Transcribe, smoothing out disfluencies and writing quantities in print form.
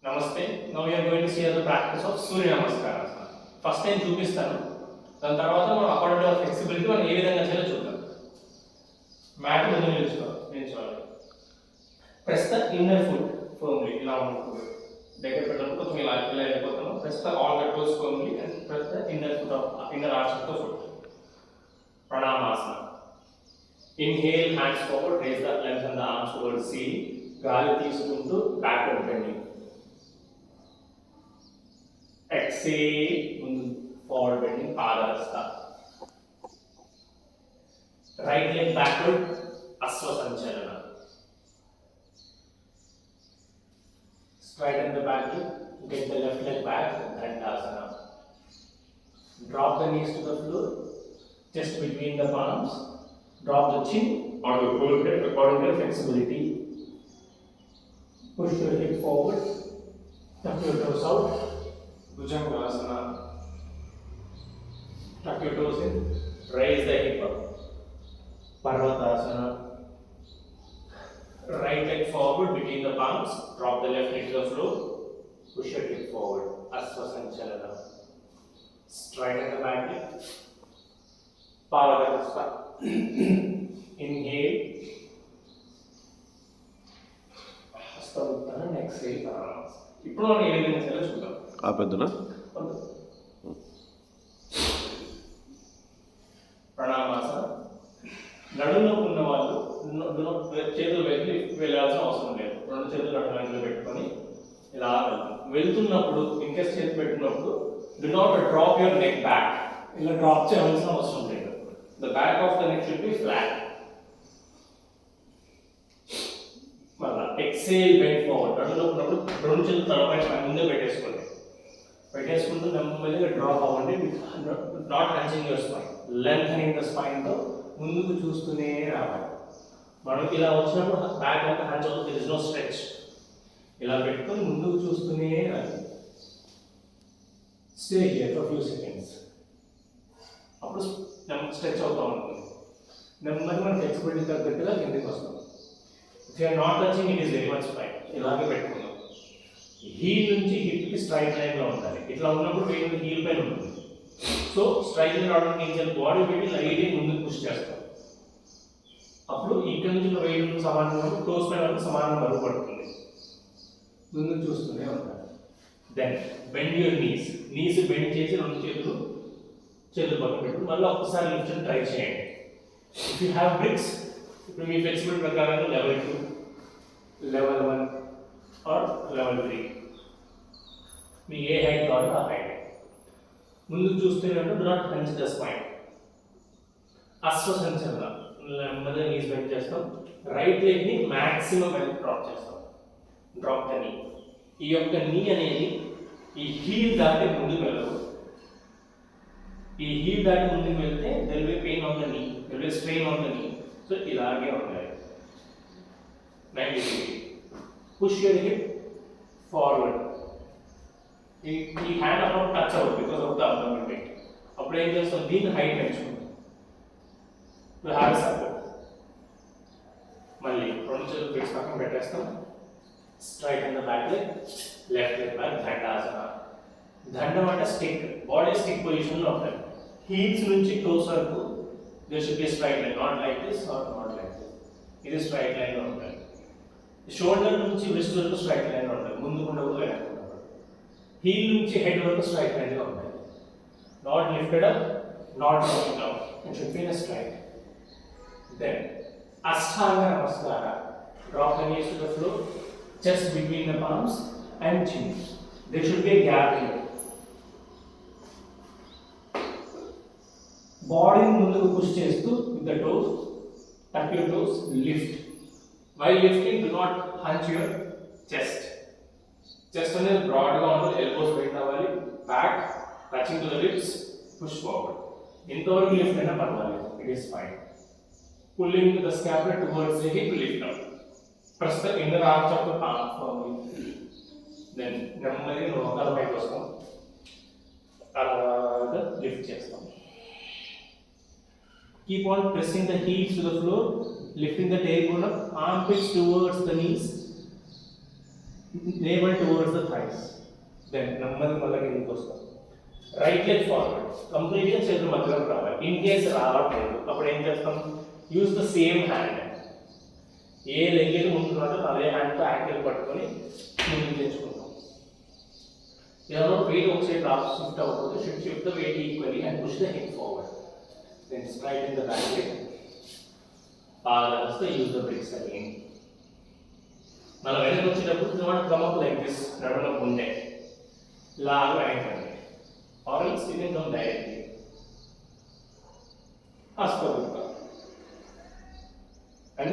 Namaste. Now we are going to see the practice of Surya Namaskara. First time చూపిస్తాను. దాని తర్వాత మనం according to flexibility మనం ఏ విధంగా చేయాలో చూద్దాం. మ్యాట్ మీద నిల్చోవాలి. Press the inner foot firmly. ఇలా ఉంటుంది. దగ్గర పెట్టినప్పుడు కొంచెం ఇలా వెళ్ళిపోతాము. Press the all the toes firmly and press the inner foot of inner arch of the foot. Pranamasana. Inhale, hands forward, raise the legs and the arms towards ceiling. గాలి తీసుకుంటూ backward bending. Exhale, forward bending, Padahasta. Right leg backward, Aswasanchalana. Straighten the back leg, get the left leg back, Dandasana. Drop the knees to the floor, just between the palms. Drop the chin or the forehead according to flexibility. Push your hip forward, tuck your toes out. Bhujangasana. Tuck your toes in, raise the hip up. Parvatasana. Right leg forward between the palms, drop the left leg to the floor, push your hip forward. Aswasanchalana. Straighten the back leg. Parvatasana. Inhale. Hastamuttana. Exhale. Pranamanas. ఇప్పుడు మనం ఏ విధంగా చేయాలో చూద్దాం. ఆపేద్దునా? ప్రణామాసన. నడుములో ఉన్న వాళ్ళు చేతులు వెళ్ళాల్సిన అవసరం లేదు. రెండు చేతులు నడుములో పెట్టుకొని ఇలా వెళ్తున్నప్పుడు ఇన్కేస్ చేతి పెట్టినప్పుడు do not drop your neck back. ఇలా డ్రాప్ చేయాల్సిన అవసరం లేదు. The back of the neck should be flat. మళ్ళా ఎక్సేల్ బెండ్ ఫార్వర్డ్. నడుములో ఉన్నప్పుడు రెండు చేతులు తలపైన ముందే పెట్టేసుకుంటూ నెమ్మదిగా డ్రాప్ అవ్వండి. Not hunching your spine, lengthening the spine తో ముందుకు చూస్తూనే రావాలి. మనం ఇలా వచ్చినప్పుడు బ్యాక్ అంతా హంచ్ అవుతుంది. There is no stretch. ఇలా పెట్టుకొని ముందుకు చూస్తూనే రావాలి. Stay here for few seconds. అప్పుడు స్ట్రెచ్ అవుతా ఉంటుంది. నెమ్మది మనం ఫ్లెక్సిబిలిటీ తగ్గట్టుగా కిందకి వస్తాం. If you're not touching it is very much fine. ఇలాగే పెట్టుకుందాం. హీల్ నుంచి హిప్ కి స్ట్రైట్ లైన్ లో ఉండాలి. ఇట్లా ఉన్నప్పుడు వెయిట్ హీల్ పైన ఉంటుంది. సో స్ట్రైట్ లైన్ రావడానికి ఏం చేయాలి? బాడీ పెట్టి లైట్ ముందుకు పుష్ చేస్తాం. అప్పుడు ఇక్కడ నుంచి వెయిట్ సమానంగా టోస్ పైన వరకు సమానంగా బరువు పడుతుంది. ముందుకు చూస్తూనే ఉంటారు. Then bend your knees bend చేసి రెండు చేతులు పక్కన పెట్టు. మళ్ళీ ఒక్కసారి లిఫ్ట్ ట్రై చేయండి. ఇఫ్ యూ హ్యావ్ బ్రిక్స్, ఇప్పుడు మీ ఫ్లెక్సిబిలిటీ ప్రకారంగా లెవెల్ 2, లెవెల్ 1 ఆర్ లెవెల్ 3 మీ ఏ హైట్ కావాలో ఆ హైట్. ముందుకు చూస్తూనే do not hunch the spine. అశ్వసంచలన. నెమ్మదిగా నీస్ బెండ్ చేస్తాం. రైట్ లెగ్ ని మాక్సిమం వెనక్కి డ్రాప్ చేస్తాం. Drop the knee. ఈ యొక్క నీ అనేది ఈ హీల్ దాటి ముందుకు వెళ్ళదు. ఈ హీల్ దాటి ముందుకు వెళ్తే there will be pain on the knee, there will be strain on the knee. So ఇలాగే ఉండాలి. 90 degree. Push your hip forward. ఈ హ్యాండ్ అప్పుడు touch out because of the abdominal weight. అప్పుడు ఏం చేస్తాం? దీన్ని హైట్ పెంచుకుంటాం. To have support. మళ్ళీ రెండు చేతులు ఫిక్స్ పక్కన పెట్టేస్తాం. Straight in the back leg, left leg back, Dandasana. దండం అంటే స్టిక్. బాడీ స్టిక్ పొజిషన్ లో ఉంటుంది. హీల్స్ నుంచి టోస్ వరకు there should be straight line, not like this or not like this. ఇది స్ట్రైట్ లైన్ లో ఉంటుంది. షోల్డర్ నుంచి రిస్ట్ వరకు స్ట్రైట్ లైన్ లో ఉంటుంది. ముందుకు ఉండకూడదు, వెనక్కు ఉండకూడదు. హీల్ నుంచి హెడ్ వరకు స్ట్రైట్ లైన్ గా ఉంటుంది. Not lifted up, not dropping down. It should be in straight. Then Ashtanga Namaskara. Drop the knees to the floor, chest between the palms and chin. There should be a gap here. Body munduku push chestu with the toes, tuck your toes, lift. While lifting, do not hunch your chest. Chest అనేది broad గా ఉండాలి. elbows bend అవ్వాలి. Back touching to the lips, push forward. ఇంతవరకు lift అయినా పర్వాలేదు. It is fine. Pulling the scapula towards the hip, lift up. Press the inner arch of the palm firmly. Then నెమ్మదిగా మోకాళ్ళ పైకి వస్తాం. అలాగా లిఫ్ట్ చేస్తాం. Keep on pressing the heels to the floor, lifting the tailbone up, armpits towards the knees. navel towards the thighs. Then నెమ్మది మళ్ళీ కిందకి వస్తాం. రైట్ లెగ్ ఫార్వర్డ్, కంప్లీట్గా చేతులు మధ్యలోకి రావాలి. ఇన్ కేస్ రావట్లేదు అప్పుడు ఏం చేస్తాం, use the same hand. A leg అయితే ముందున్నాడో అదే హ్యాండ్తో యాక్టివ్ పట్టుకొని ముందుకు తెచ్చుకుంటాం. ఏదైనా వెయిట్ ఒక సైడ్ డ్రాప్ షిఫ్ట్ అవ్వకపోతే shift the weight equally and push the head forward. Then straight in the back leg. బాగా వస్తే యూజ్ ద బ్రిక్స్ అగైన్. మనం వెనక్కి వచ్చేటప్పుడు not come up like this, నడుమునకు ఉంటే లాగా వెనకండి. Or else you can come directly. Hasta Buddha. And